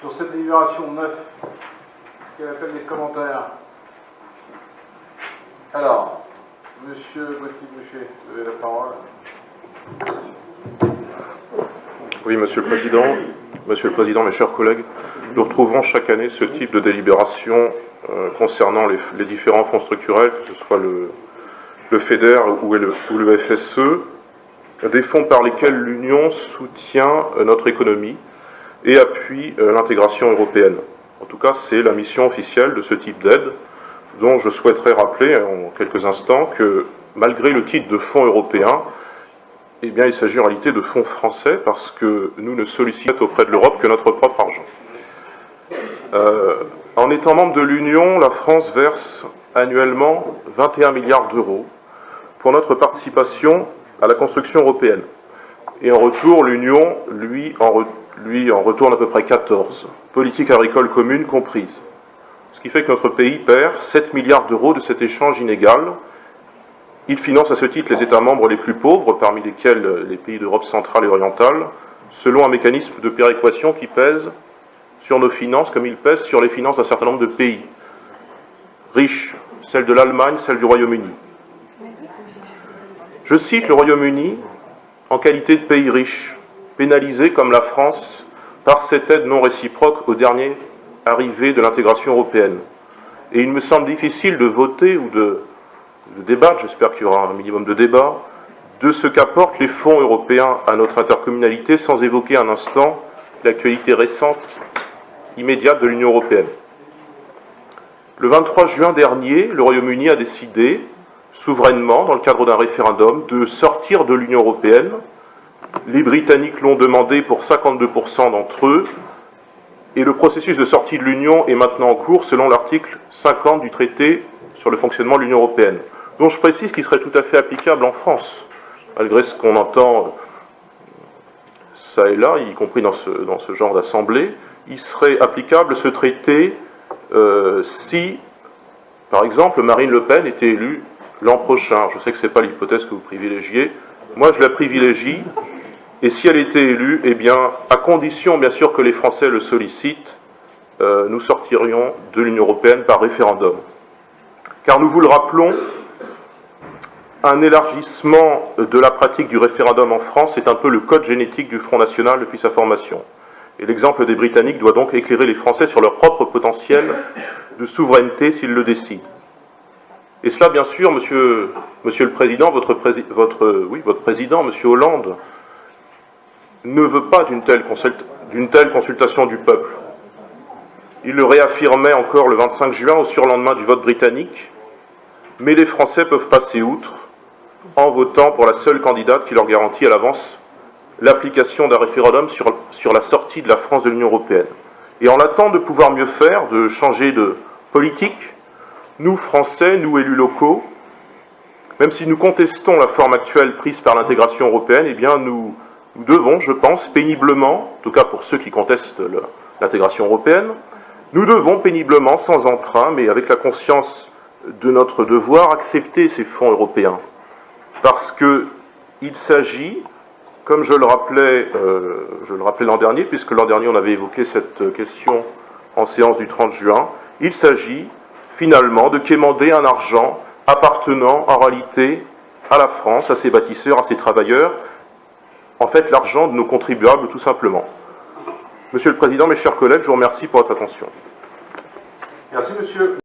Sur cette délibération 9, quel appelle les commentaires? Alors, Monsieur Gauthier-Boucher, vous avez la parole. Oui, Monsieur le Président, mes chers collègues, nous retrouvons chaque année ce type de délibération concernant les différents fonds structurels, que ce soit le FEDER ou le FSE, des fonds par lesquels l'Union soutient notre économie et appuie l'intégration européenne. En tout cas, c'est la mission officielle de ce type d'aide, dont je souhaiterais rappeler en quelques instants que, malgré le titre de fonds européen, eh bien, il s'agit en réalité de fonds français parce que nous ne sollicitons auprès de l'Europe que notre propre argent. En étant membre de l'Union, la France verse annuellement 21 milliards d'euros pour notre participation à la construction européenne. Et en retour, l'Union, lui, en retourne à peu près 14, politique agricole commune comprise. Ce qui fait que notre pays perd 7 milliards d'euros de cet échange inégal. Il finance à ce titre les États membres les plus pauvres, parmi lesquels les pays d'Europe centrale et orientale, selon un mécanisme de péréquation qui pèse sur nos finances comme il pèse sur les finances d'un certain nombre de pays riches, celles de l'Allemagne, celles du Royaume-Uni. Je cite le Royaume-Uni en qualité de pays riche, pénalisé comme la France par cette aide non réciproque au dernier arrivé de l'intégration européenne. Et il me semble difficile de voter ou de débattre, j'espère qu'il y aura un minimum de débat, de ce qu'apportent les fonds européens à notre intercommunalité sans évoquer un instant l'actualité récente, immédiate de l'Union européenne. Le 23 juin dernier, le Royaume-Uni a décidé, souverainement, dans le cadre d'un référendum, de sortir de l'Union européenne. Les Britanniques l'ont demandé pour 52% d'entre eux, et le processus de sortie de l'Union est maintenant en cours selon l'article 50 du traité sur le fonctionnement de l'Union européenne, dont je précise qu'il serait tout à fait applicable en France, malgré ce qu'on entend ça et là, y compris dans ce genre d'assemblée. Il serait applicable ce traité si, par exemple, Marine Le Pen était élue l'an prochain. Je sais que ce n'est pas l'hypothèse que vous privilégiez. Moi, je la privilégie. Et si elle était élue, eh bien, à condition, bien sûr, que les Français le sollicitent, nous sortirions de l'Union européenne par référendum. Car nous vous le rappelons, un élargissement de la pratique du référendum en France est un peu le code génétique du Front National depuis sa formation. Et l'exemple des Britanniques doit donc éclairer les Français sur leur propre potentiel de souveraineté s'ils le décident. Et cela, bien sûr, Monsieur le Président, votre Président, Monsieur Hollande, ne veut pas d'une telle consultation du peuple. Il le réaffirmait encore le 25 juin au surlendemain du vote britannique, mais les Français peuvent passer outre en votant pour la seule candidate qui leur garantit à l'avance l'application d'un référendum sur la sortie de la France de l'Union européenne. Et en l'attente de pouvoir mieux faire, de changer de politique, nous, Français, nous, élus locaux, même si nous contestons la forme actuelle prise par l'intégration européenne, eh bien nous devons, je pense, péniblement, en tout cas pour ceux qui contestent l'intégration européenne, nous devons péniblement, sans entrain, mais avec la conscience de notre devoir, accepter ces fonds européens. Parce qu'il s'agit, comme je le rappelais l'an dernier, puisque l'an dernier on avait évoqué cette question en séance du 30 juin, il s'agit finalement de quémander un argent appartenant en réalité à la France, à ses bâtisseurs, à ses travailleurs, en fait l'argent de nos contribuables tout simplement. Monsieur le Président, mes chers collègues, je vous remercie pour votre attention. Merci, monsieur.